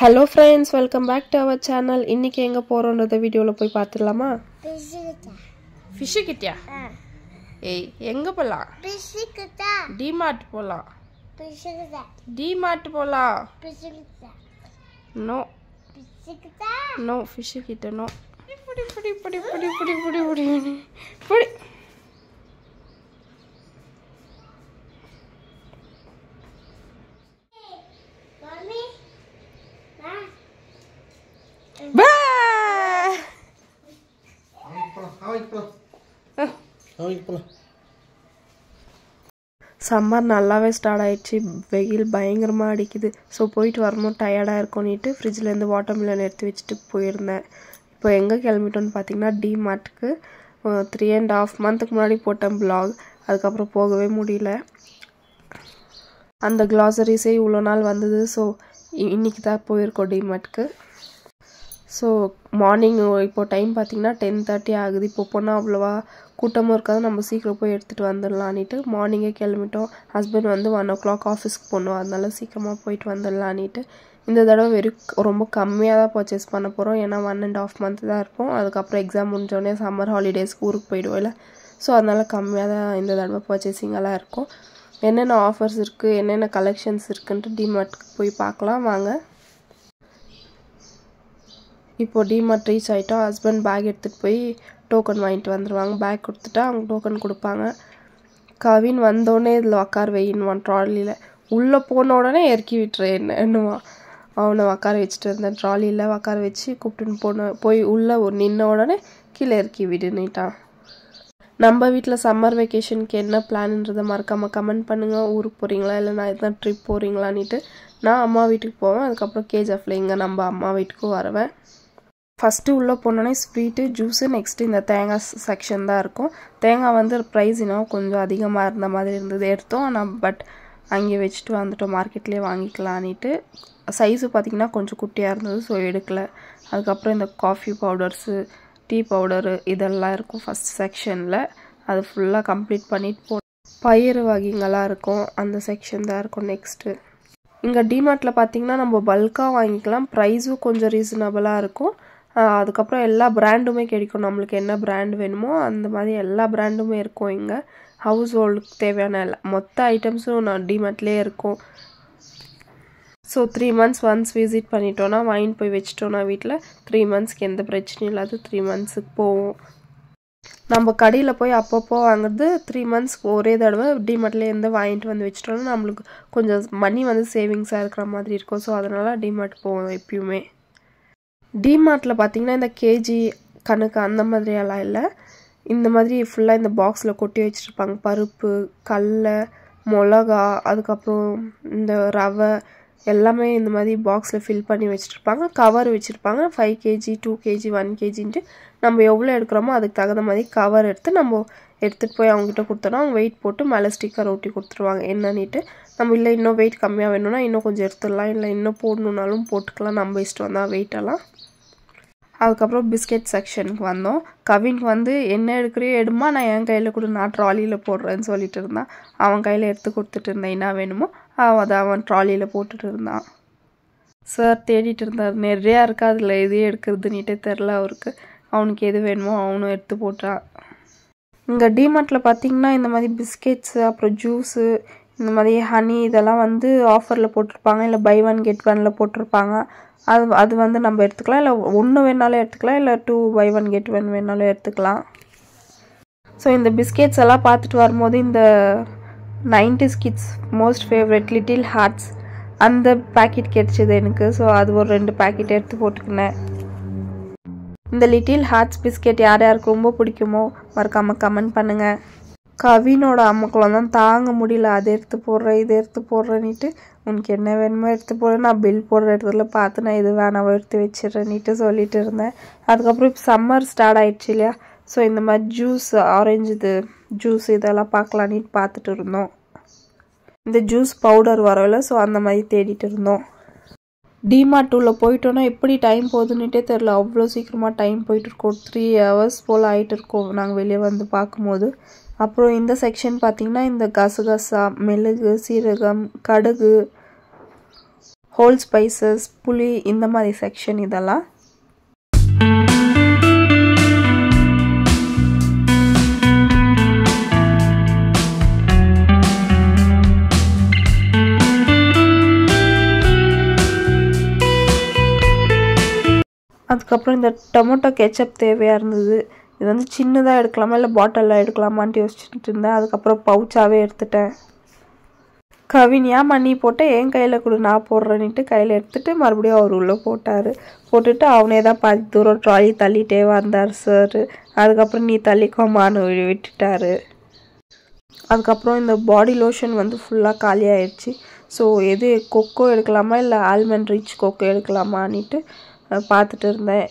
Hello friends, welcome back to our channel. இன்னைக்கு எங்க போறோம்ன்றத வீடியோல போய் பார்த்துடலாமா? Fish கிட்டயா? ஏய் எங்க போலாம்? Fish கிட்ட. D-Mart போலாம். Fish கிட்ட. D-Mart போலாம். Fish கிட்ட. No. Fish கிட்ட. No, fish கிட்ட no. புடி. சம்மர் நல்லாவே ஸ்டார்ட் ஆயிடுச்சு. வெயில் பயங்கரமாக அடிக்குது. ஸோ போயிட்டு வரணும், டயர்டாக இருக்கும்னுட்டு ஃப்ரிட்ஜிலேருந்து வாட்டர்மெலன் எடுத்து வச்சுட்டு போயிருந்தேன். இப்போ எங்கே கிளம்பிட்டோன்னு பார்த்தீங்கன்னா D-Martக்கு 3.5 months முன்னாடி போட்டேன் ப்ளாக். அதுக்கப்புறம் போகவே முடியல. அந்த க்ளாசரிஸே இவ்வளோ நாள் வந்தது. ஸோ இன்றைக்கி தான் போயிருக்கோம் D-Martக்கு. ஸோ மார்னிங் இப்போ டைம் பார்த்திங்கன்னா 10:30 ஆகுது. இப்போ போனால் அவ்வளோவா கூட்டமும் இருக்காது, நம்ம சீக்கிரம் போய் எடுத்துகிட்டு வந்துடலான்ட்டு மார்னிங்கே கிளம்பிட்டோம். ஹஸ்பண்ட் வந்து 1 o'clock ஆஃபீஸ்க்கு போகணும், அதனால சீக்கிரமாக போயிட்டு வந்துடலான்ட்டு. இந்த தடவை ரொம்ப கம்மியாக தான் பர்ச்சேஸ் பண்ண போகிறோம். ஏன்னா 1.5 months தான் இருப்போம். அதுக்கப்புறம் எக்ஸாம் முடிஞ்சோடனே சம்மர் ஹாலிடேஸ்க்கு ஊருக்கு போயிடுவோம்ல. ஸோ அதனால் கம்மியாக தான் இந்த தடவை பர்ச்சேசிங்கெல்லாம் இருக்கும். என்னென்ன ஆஃபர்ஸ் இருக்குது, என்னென்ன கலெக்ஷன்ஸ் இருக்குன்ட்டு D-Martக்கு போய் பார்க்கலாம் வாங்க. இப்போ D-Mart ரீச் ஆகிட்டோம். ஹஸ்பண்ட் பேக் எடுத்துகிட்டு போய் டோக்கன் வாங்கிட்டு வந்துடுவாங்க. பேக் கொடுத்துட்டா அவங்க டோக்கன் கொடுப்பாங்க. கவின் வந்தோடனே இதில் உக்கார வைன்னுவான் ட்ராலியில். உள்ளே போன உடனே இறக்கி விட்டுறேன் என்னன்னுவான். அவனை உக்கார வச்சுட்டு இருந்தேன் ட்ராலியில். உக்கார வச்சு கூப்பிட்டுன்னு போய் உள்ளே நின்ன உடனே கீழே இறக்கி விடுன்னுட்டான். நம்ம வீட்டில் சம்மர் வெக்கேஷனுக்கு என்ன பிளான்ன்றதை மறக்காமல் கமெண்ட் பண்ணுங்கள். ஊருக்கு போகிறீங்களா இல்லை நான் எதுனா ட்ரிப் போகிறீங்களான்ட்டு. நான் அம்மா வீட்டுக்கு போவேன். அதுக்கப்புறம் KGFல இங்கே நம்ம அம்மா வீட்டுக்கும் வருவேன். ஃபஸ்ட்டு உள்ளே போனோடனே ஸ்வீட்டு, ஜூஸு, நெக்ஸ்ட்டு இந்த தேங்காய் செக்ஷன் தான் இருக்கும். தேங்காய் வந்து ப்ரைஸ் இன்னும் கொஞ்சம் அதிகமாக இருந்த மாதிரி இருந்தது, எடுத்தோம். ஆனால் பட் அங்கே வச்சுட்டு வந்துட்டோம், மார்க்கெட்லேயே வாங்கிக்கலான்ட்டு. சைஸு பார்த்திங்கன்னா கொஞ்சம் குட்டியாக இருந்தது, ஸோ எடுக்கலை. அதுக்கப்புறம் இந்த காஃபி பவுடர்ஸு, டீ பவுடரு இதெல்லாம் இருக்கும் ஃபஸ்ட் செக்ஷனில். அது ஃபுல்லாக கம்ப்ளீட் பண்ணிட்டு பயிறு வகைங்கள்லாம் இருக்கும், அந்த செக்ஷன் தான் இருக்கும் நெக்ஸ்ட்டு. இங்கே D-Martல பார்த்திங்கன்னா நம்ம பல்காக வாங்கிக்கலாம். ப்ரைஸும் கொஞ்சம் ரீசனபிளாக இருக்கும். அதுக்கப்புறம் எல்லா பிராண்டுமே கிடைக்கும். நம்மளுக்கு என்ன பிராண்ட் வேணுமோ அந்த மாதிரி எல்லா பிராண்டுமே இருக்கும். இங்கே ஹவுஸ் ஹோல்டுக்கு தேவையான மொத்த ஐட்டம்ஸும் D-Martலேயே இருக்கும். ஸோ 3 months ஒன்ஸ் விசிட் பண்ணிட்டோன்னா வாங்கிட்டு போய் வச்சிட்டோன்னா வீட்டில் 3 monthsக்கு எந்த பிரச்சனையும் இல்லாது 3 monthsக்கு போவோம். நம்ம கடையில் போய் அப்பப்போ வாங்குறது 3 monthsக்கு ஒரே தடவை D-Martலேருந்து வாங்கிட்டு வந்து வச்சிட்டோன்னா நம்மளுக்கு கொஞ்சம் மணி வந்து சேவிங்ஸாக இருக்கிற மாதிரி இருக்கும். ஸோ அதனால் D-Mart போவோம் எப்பயுமே. D-Martல பார்த்திங்கன்னா இந்த கேஜி கணக்கு அந்த மாதிரியெல்லாம் இல்லை. இந்த மாதிரி ஃபுல்லாக இந்த பாக்ஸில் கொட்டி வச்சுருப்பாங்க. பருப்பு, கடலை, மிளகா, அதுக்கப்புறம் இந்த ரவை எல்லாமே இந்த மாதிரி பாக்ஸில் ஃபில் பண்ணி வச்சுருப்பாங்க. கவர் வச்சுருப்பாங்க. 5 kg 2 kg 1 kgன்ட்டு நம்ம எவ்வளோ எடுக்கிறோமோ அதுக்கு தகுந்த மாதிரி கவர் எடுத்து நம்ம எடுத்துகிட்டு போய் அவங்ககிட்ட கொடுத்தோன்னா அவங்க வெயிட் போட்டு மேலே ஸ்டிக்கர் ஒட்டி கொடுத்துருவாங்க என்னன்னுட்டு. நம்ம இல்லை இன்னும் வெயிட் கம்மியாக வேணும்னா இன்னும் கொஞ்சம் எடுத்துடலாம், இல்லை இன்னும் போடணுன்னாலும் போட்டுக்கலாம், நம்ம இஷ்டம் தான் வெயிட்டெல்லாம். அதுக்கப்புறம் பிஸ்கெட் செக்ஷனுக்கு வந்தோம். கவின்க்கு வந்து என்ன எடுக்கிறியோ எடுமா, நான் என் கையில் கூட நான் ட்ராலியில் போடுறேன்னு சொல்லிட்டு இருந்தான். அவன் கையில் எடுத்து கொடுத்துட்டு இருந்தேன் என்ன வேணுமோ அவன் ட்ராலியில் போட்டுட்டு இருந்தான். சார் தேடிட்டு இருந்தார், நிறையா இருக்கா அதில் எது எடுக்கிறதுன்னுட்டே தெரில அவருக்கு. அவனுக்கு எது வேணுமோ அவனும் எடுத்து போட்டான். இங்கே D-Martல பார்த்திங்கன்னா இந்த மாதிரி பிஸ்கெட்ஸு, அப்புறம் ஜூஸு, இந்த மாதிரி ஹனி இதெல்லாம் வந்து ஆஃபரில் போட்டிருப்பாங்க, இல்லை buy 1 get 1ல் போட்டிருப்பாங்க. அது வந்து நம்ம எடுத்துக்கலாம், இல்லை ஒன்று வேணாலும் எடுத்துக்கலாம், இல்லை 2 buy 1 get 1 வேணாலும் எடுத்துக்கலாம். ஸோ இந்த பிஸ்கெட்ஸ் எல்லாம் பார்த்துட்டு வரும்போது இந்த 90s kids most favourite little hearts அந்த பேக்கெட் கிடச்சிது எனக்கு. ஸோ அது ஒரு 2 பேக்கெட் எடுத்து போட்டுக்கினேன். இந்த லிட்டில் ஹார்ட்ஸ் பிஸ்கெட் யார் யாருக்கு ரொம்ப பிடிக்குமோ மறக்காமல் கமெண்ட் பண்ணுங்கள். கவினோட அம்மாக்குள்ள தான் தாங்க முடியல, அதை எடுத்து போடுறேன் இதை எடுத்து போடுறேன்னுட்டு. உனக்கு என்ன வேணுமோ எடுத்து போடுறேன், நான் பில் போடுற இடத்துல பார்த்து நான் இது வேணாவோ எடுத்து வச்சிடறேன்னுட்டு சொல்லிட்டு இருந்தேன். அதுக்கப்புறம் இப்போ சம்மர் ஸ்டார்ட் ஆகிடுச்சு இல்லையா. ஸோ இந்த மாதிரி ஜூஸ், ஆரஞ்சு இது ஜூஸ் இதெல்லாம் பார்க்கலான்ட்டு பார்த்துட்டு இருந்தோம். இந்த ஜூஸ் பவுடர் வரல, ஸோ அந்த மாதிரி தேடிட்டு இருந்தோம். D-Mart உள்ள போயிட்டோன்னா எப்படி டைம் போகுதுன்னுட்டே தெரில, அவ்வளோ சீக்கிரமாக டைம் போயிட்டு இருக்கோம். 3 hours போல் ஆகிட்டு இருக்கோம் நாங்கள் வெளியே வந்து பார்க்கும்போது. அப்புறம் இந்த செக்ஷன் பார்த்திங்கன்னா இந்த கசகசா, மிளகு, சீரகம், கடுகு, ஹோல் ஸ்பைசஸ், புளி இந்த மாதிரி செக்ஷன் இதெல்லாம். அதுக்கப்புறம் இந்த டொமேட்டோ கெச்சப் தேவையாக இருந்தது. இது வந்து சின்னதாக எடுக்கலாமா இல்லை பாட்டிலில் எடுக்கலாமான்ட்டு யோசிச்சுட்டு இருந்தேன். அதுக்கப்புறம் பவுச்சாகவே எடுத்துட்டேன். கவின் ஏன் மண்ணி போட்டு என் கையில் கொடு நான் போடுறேன்னுட்டு கையில் எடுத்துகிட்டு மறுபடியும் அவர் உள்ளே போட்டுட்டு அவனே தான் பாதி தூரம் ட்ராலி தள்ளிட்டே வந்தார் சார். அதுக்கப்புறம் நீ தள்ளிக்கோமான்னு விட்டுட்டாரு. அதுக்கப்புறம் இந்த பாடி லோஷன் வந்து ஃபுல்லாக காலி ஆயிடுச்சு. ஸோ எது கொக்கோ எடுக்கலாமா இல்லை ஆல்மண்ட் ரிச் கொக்கோ எடுக்கலாமான்னுட்டு பார்த்துட்டு இருந்தேன்.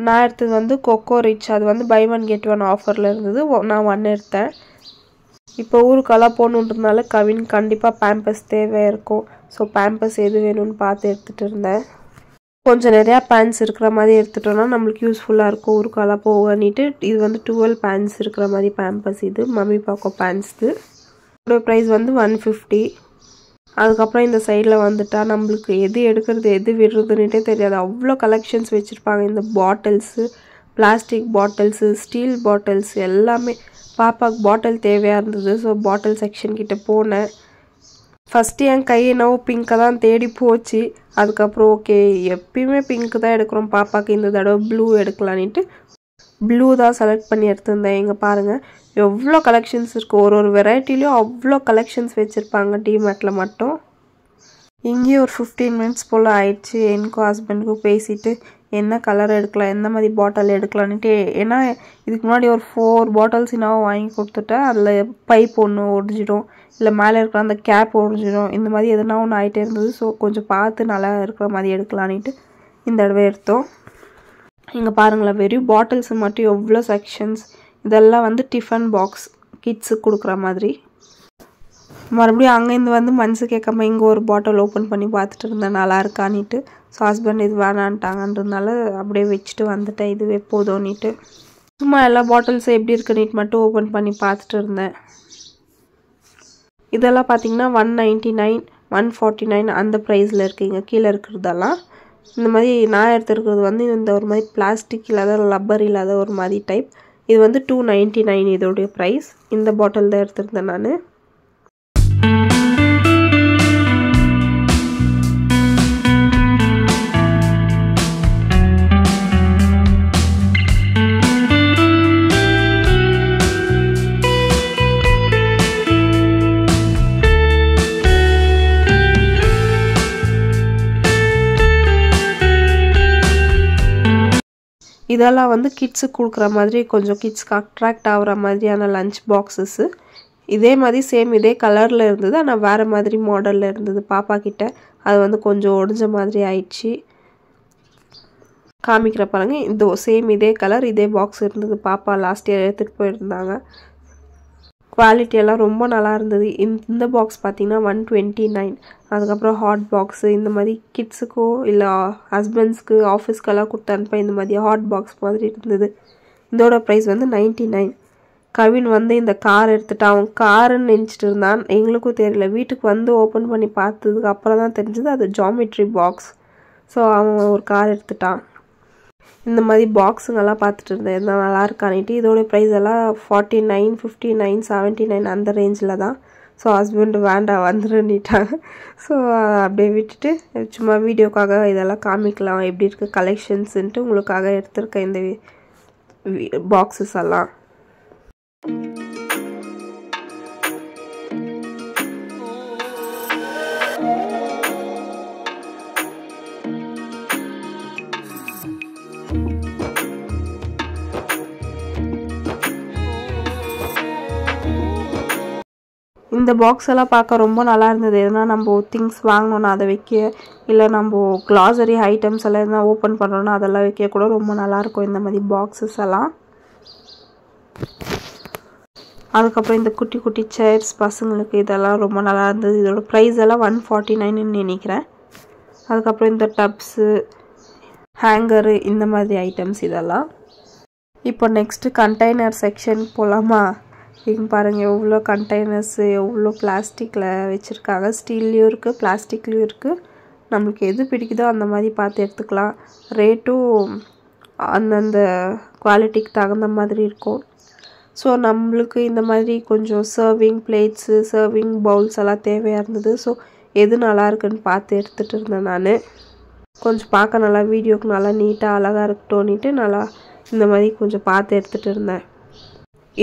நான் எடுத்தது வந்து கொக்கோ ரிச். அது வந்து பை 1 get 1 ஆஃபரில் இருந்தது. நான் 1 எடுத்தேன். இப்போ ஊருக்கெல்லாம் போகணுன்றதுனால கவின் கண்டிப்பாக பேம்பஸ் தேவையாக இருக்கும். ஸோ பேம்பஸ் எது வேணும்னு பார்த்து எடுத்துகிட்டு இருந்தேன். கொஞ்சம் நிறையா பேண்ட்ஸ் இருக்கிற மாதிரி எடுத்துட்டோன்னா நம்மளுக்கு யூஸ்ஃபுல்லாக இருக்கும் ஊருக்கெல்லாம் போகணிட்டு. இது வந்து 12 பேண்ட்ஸ் இருக்கிற மாதிரி பேம்பஸ். இது மம்மி பாக்கோ பேண்ட்ஸு. இதோட ப்ரைஸ் வந்து 150. அதுக்கப்புறம் இந்த சைடில் வந்துட்டா நம்மளுக்கு எது எடுக்கிறது எது விடுறதுன்னுட்டே தெரியாது. அவ்வளோ கலெக்ஷன்ஸ் வச்சுருப்பாங்க. இந்த bottles, plastic bottles, steel bottles எல்லாமே. பாப்பாவுக்கு பாட்டில் தேவையாக இருந்தது. ஸோ பாட்டில் செக்ஷன் கிட்டே போனேன். ஃபஸ்ட்டு என் கை என்னவோ பிங்க்கை தான் தேடி போச்சு. அதுக்கப்புறம் ஓகே எப்பயுமே பிங்க்கு தான் எடுக்கிறோம், பாப்பாவுக்கு இந்த தடவை ப்ளூ எடுக்கலான்ட்டு ப்ளூ தான் செலக்ட் பண்ணி எடுத்திருந்தேன். இங்கே பாருங்கள் எவ்வளோ கலெக்ஷன்ஸ் இருக்குது. ஒரு வெரைட்டிலையும் அவ்வளோ கலெக்ஷன்ஸ் வச்சுருப்பாங்க டிமார்ட்டில் மட்டும். இங்கேயும் ஒரு 15 minutes போல் ஆயிடுச்சு. எனக்கும் ஹஸ்பண்டுக்கும் பேசிவிட்டு என்ன கலர் எடுக்கலாம், எந்த மாதிரி பாட்டில் எடுக்கலான்ட்டு. ஏன்னா இதுக்கு முன்னாடி ஒரு 4 பாட்டில்ஸ் இன்னும் வாங்கி கொடுத்துட்டேன். அதில் பைப் ஒன்று ஒடிஞ்சிடும், இல்லை மேலே இருக்கிற அந்த கேப் ஒடிஞ்சிடும். இந்த மாதிரி எதுனா ஒன்று ஆகிட்டே இருந்தது. ஸோ கொஞ்சம் பார்த்து நல்லா இருக்கிற மாதிரி எடுக்கலான்ட்டு இந்த தடவை எடுத்தோம். இங்கே பாருங்களேன் வெறும் பாட்டில்ஸ் மட்டும் எவ்வளோ செக்ஷன்ஸ். இதெல்லாம் வந்து டிஃபன் பாக்ஸ் கிட்ஸுக்கு கொடுக்குற மாதிரி. மறுபடியும் அங்கேருந்து வந்து மனசு கேட்காம இங்கே ஒரு பாட்டில் ஓப்பன் பண்ணி பார்த்துட்டு இருந்தேன் நல்லா இருக்கான்னுட்டு. ஸோ ஹஸ்பண்ட் இது வேணான்ட்டாங்கன்றதுனால அப்படியே வச்சுட்டு வந்துட்டேன், இதுவே போதும்னிட்டு. சும்மா எல்லா பாட்டில்ஸும் எப்படி இருக்குன்னுட்டு மட்டும் ஓப்பன் பண்ணி பார்த்துட்டு இருந்தேன். இதெல்லாம் பார்த்திங்கன்னா 199, 149 அந்த ப்ரைஸில் இருக்குங்க கீழே இருக்கிறதெல்லாம். இந்த மாதிரி நான் எடுத்துருக்கிறது வந்து இந்த ஒரு மாதிரி பிளாஸ்டிக் இல்லாத ரப்பர் இல்லாத ஒரு மாதிரி டைப். இது வந்து 299 இதோடைய ப்ரைஸ். இந்த பாட்டில் தான் எடுத்துருந்தேன் நான். இதெல்லாம் வந்து கிட்ஸுக்கு கொடுக்குற மாதிரி கொஞ்சம் கிட்ஸ்க்கு அட்ராக்ட் ஆகிற மாதிரியான லஞ்ச் பாக்ஸஸ்ஸு. இதே மாதிரி சேம் இதே கலரில் இருந்தது, ஆனால் வேறு மாதிரி மாடலில் இருந்தது பாப்பா கிட்ட. அது வந்து கொஞ்சம் ஒடிஞ்ச மாதிரி ஆயிடுச்சு. காமிக்கிற பாருங்க, இந்த சேம் இதே கலர் இதே பாக்ஸ் இருந்தது. பாப்பா லாஸ்ட் இயர் எடுத்துகிட்டு போயிருந்தாங்க. குவாலிட்டியெல்லாம் ரொம்ப நல்லா இருந்தது. இந்த பாக்ஸ் பார்த்திங்கன்னா 129. அதுக்கப்புறம் ஹாட் பாக்ஸு இந்த மாதிரி கிட்ஸுக்கோ இல்லை ஹஸ்பண்ட்ஸ்க்கு ஆஃபீஸ்க்கெல்லாம் கொடுத்து அனுப்ப இந்த மாதிரி ஹாட் பாக்ஸ் மாதிரி இருந்தது. இதோட ப்ரைஸ் வந்து 99. கவின் வந்து இந்த கார் எடுத்துட்டான். அவன் காருன்னு நினச்சிட்டு இருந்தான், எங்களுக்கும் தெரியல. வீட்டுக்கு வந்து ஓப்பன் பண்ணி பார்த்ததுக்கு அப்புறம் தான் தெரிஞ்சது அது ஜாமெட்ரி பாக்ஸ். ஸோ அவன் ஒரு கார் எடுத்துட்டான். இந்த மாதிரி பாக்ஸுங்கெல்லாம் பார்த்துட்டு இருந்தேன் எல்லாம் நல்லா இருக்கான்னுட்டு. இதோட ப்ரைஸ் எல்லாம் 49, 59, 79 அந்த ரேஞ்சில் தான். ஸோ ஹஸ்பண்ட் வேண்டாம் வந்துருன்னிட்டாங்க. ஸோ அப்படியே விட்டுட்டு சும்மா வீடியோக்காக இதெல்லாம் காமிக்கலாம் எப்படி இருக்குது கலெக்ஷன்ஸுன்ட்டு உங்களுக்காக எடுத்திருக்கேன் இந்த பாக்ஸஸ் எல்லாம். இந்த பாக்ஸ் எல்லாம் பார்க்க ரொம்ப நல்லா இருந்தது. எதுனா நம்ம திங்ஸ் வாங்கணுன்னா அதை வைக்க, இல்லை நம்ம க்ளாசரி ஐட்டம்ஸ் எல்லாம் எதுனா ஓப்பன் பண்ணுறோன்னா அதெல்லாம் வைக்க கூட ரொம்ப நல்லாயிருக்கும் இந்த மாதிரி பாக்ஸஸ் எல்லாம். அதுக்கப்புறம் இந்த குட்டி குட்டி சேர்ஸ் பசங்களுக்கு இதெல்லாம் ரொம்ப நல்லா இருந்தது. இதோட ப்ரைஸ் எல்லாம் 149ன்னு நினைக்கிறேன். அதுக்கப்புறம் இந்த டப்ஸு, ஹேங்கரு இந்த மாதிரி ஐட்டம்ஸ் இதெல்லாம். இப்போ நெக்ஸ்ட்டு கண்டெய்னர் செக்ஷன் போகலாமா? இங்கே பாருங்கள் எவ்வளோ கண்டெய்னர்ஸு எவ்வளோ பிளாஸ்டிக்கில் வச்சுருக்காங்க. ஸ்டீல்லையும் இருக்குது, பிளாஸ்டிக்லேயும் இருக்குது. நம்மளுக்கு எது பிடிக்குதோ அந்த மாதிரி பார்த்து எடுத்துக்கலாம். ரேட்டும் அந்தந்த குவாலிட்டிக்கு தகுந்த மாதிரி இருக்கும். ஸோ நம்மளுக்கு இந்த மாதிரி கொஞ்சம் சர்விங் பிளேட்ஸு, சர்விங் பவுல்ஸ் எல்லாம் தேவையாக இருந்தது. ஸோ எது நல்லா இருக்குன்னு பார்த்து எடுத்துகிட்டு இருந்தேன் நான். கொஞ்சம் பார்க்க நல்லா வீடியோக்கு நல்லா நீட்டாக அழகாக இருக்கட்டோன்னிட்டு நல்லா இந்த மாதிரி கொஞ்சம் பார்த்து எடுத்துகிட்டு இருந்தேன்.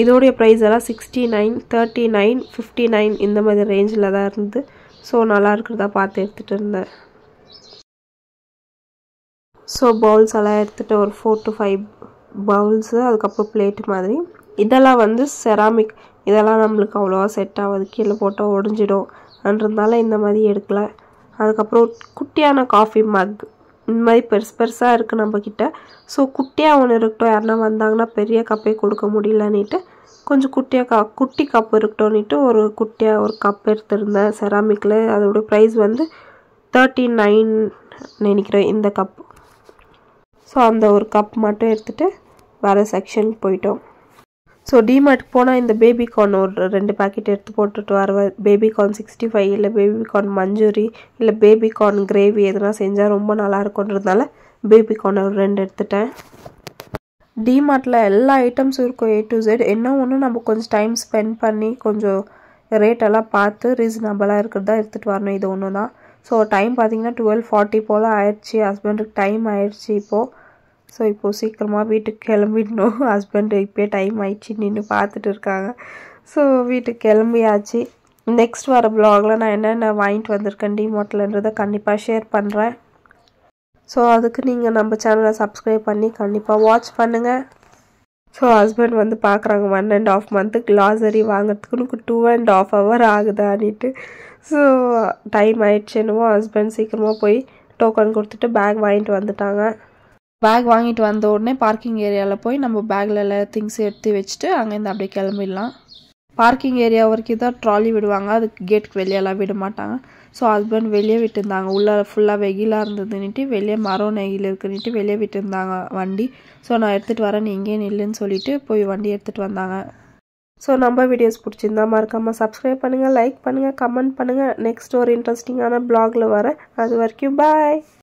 இதோடைய ப்ரைஸ் எல்லாம் 69, 39, 59 இந்த மாதிரி ரேஞ்சில் தான் இருந்தது. ஸோ நல்லா இருக்கிறதா பார்த்து எடுத்துகிட்டு இருந்தேன். ஸோ பவுல்ஸ் எல்லாம் எடுத்துகிட்டு ஒரு 4 to 5 பவுல்ஸு, அதுக்கப்புறம் பிளேட்டு மாதிரி. இதெல்லாம் வந்து செராமிக், இதெல்லாம் நம்மளுக்கு அவ்வளோவா செட் ஆகாது, கீழே போட்டால் உடஞ்சிடும் அப்படின்றதுனால இந்த மாதிரி எடுக்கல. அதுக்கப்புறம் குட்டியான காஃபி மக் இந்த மாதிரி பெருசாக இருக்குது நம்மக்கிட்ட. ஸோ குட்டியாக ஒன்று இருக்கட்டும், யாருன்னா வந்தாங்கன்னா பெரிய கப்பே கொடுக்க முடியலன்னிட்டு கொஞ்சம் குட்டி கப் இருக்கட்டும்னிட்டு ஒரு குட்டியாக ஒரு கப் எடுத்திருந்தேன் செராமிக்கில். அதோட ப்ரைஸ் வந்து 39 நினைக்கிறேன் இந்த கப். ஸோ அந்த ஒரு கப் மட்டும் எடுத்துகிட்டு வேறு செக்ஷனுக்கு போயிட்டோம். ஸோ டிமார்ட்டுக்கு போனால் இந்த பேபிகார்ன் ஒரு 2 பேக்கெட் எடுத்து போட்டுட்டு வருவேன். பேபிகார்ன் 65 இல்லை பேபிகார்ன் மஞ்சூரி இல்லை பேபிகார்ன் கிரேவி எதுனா செஞ்சால் ரொம்ப நல்லா இருக்குன்றதுனால பேபிகார்ன் ஒரு 2 எடுத்துட்டேன். டிமார்ட்டில் எல்லா ஐட்டம்ஸும் இருக்கும் A to Z. என்ன ஒன்று நம்ம கொஞ்சம் டைம் ஸ்பெண்ட் பண்ணி கொஞ்சம் ரேட்டெல்லாம் பார்த்து ரீசனபிளாக இருக்கிறதா எடுத்துகிட்டு வரணும். இது ஒன்று தான். ஸோ டைம் பார்த்திங்கன்னா 12:40 போல் ஆயிடுச்சு. ஹஸ்பண்டுக்கு டைம் ஆயிடுச்சு இப்போது. ஸோ இப்போது சீக்கிரமாக வீட்டுக்கு கிளம்பிடணும். ஹஸ்பண்டு இப்போயே டைம் ஆயிடுச்சு நின்று பார்த்துட்டு இருக்காங்க. ஸோ வீட்டுக்கு கிளம்பியாச்சு. நெக்ஸ்ட் வர வ்ளாகில் நான் என்னென்ன வாங்கிட்டு வந்திருக்கேன் டிமார்ட்லன்றதை கண்டிப்பாக ஷேர் பண்ணுறேன். ஸோ அதுக்கு நீங்கள் நம்ம சேனலை சப்ஸ்கிரைப் பண்ணி கண்டிப்பாக வாட்ச் பண்ணுங்கள். ஸோ ஹஸ்பண்ட் வந்து பார்க்குறாங்க 1.5 month கிளாசரி வாங்கிறதுக்கு உனக்கு 2.5 hour ஆகுதான்னிட்டு. ஸோ டைம் ஆயிடுச்சு என்னவோ. ஹஸ்பண்ட் சீக்கிரமாக போய் டோக்கன் கொடுத்துட்டு பேக் வாங்கிட்டு வந்துட்டாங்க. பேக் வாங்கிட்டு வந்த உடனே பார்க்கிங் ஏரியாவில் போய் நம்ம பேக்கில் எல்லா திங்ஸ் எடுத்து வச்சுட்டு அங்கேருந்து அப்படியே கிளம்பிடலாம். பார்க்கிங் ஏரியா வரைக்கும் தான் ட்ராலி விடுவாங்க, அதுக்கு கேட்டுக்கு வெளியெல்லாம் விட மாட்டாங்க. ஸோ ஹஸ்பண்ட் வெளியே விட்டுருந்தாங்க. உள்ளே ஃபுல்லாக வெயிலாக இருந்ததுன்னுட்டு வெளியே மரம் நெகில் இருக்குன்னுட்டு வெளியே விட்டுருந்தாங்க வண்டி. ஸோ நான் எடுத்துகிட்டு வரேன், நீ இங்கே நில்லுன்னு சொல்லிட்டு போய் வண்டி எடுத்துகிட்டு வந்தாங்க. ஸோ நம்ம வீடியோஸ் பிடிச்சிருந்தா மறக்காமல் சப்ஸ்கிரைப் பண்ணுங்கள், லைக் பண்ணுங்கள், கமெண்ட் பண்ணுங்கள். நெக்ஸ்ட் ஒரு இன்ட்ரெஸ்டிங்கான ப்ளாகில் வரேன். அது வரைக்கும் பாய்.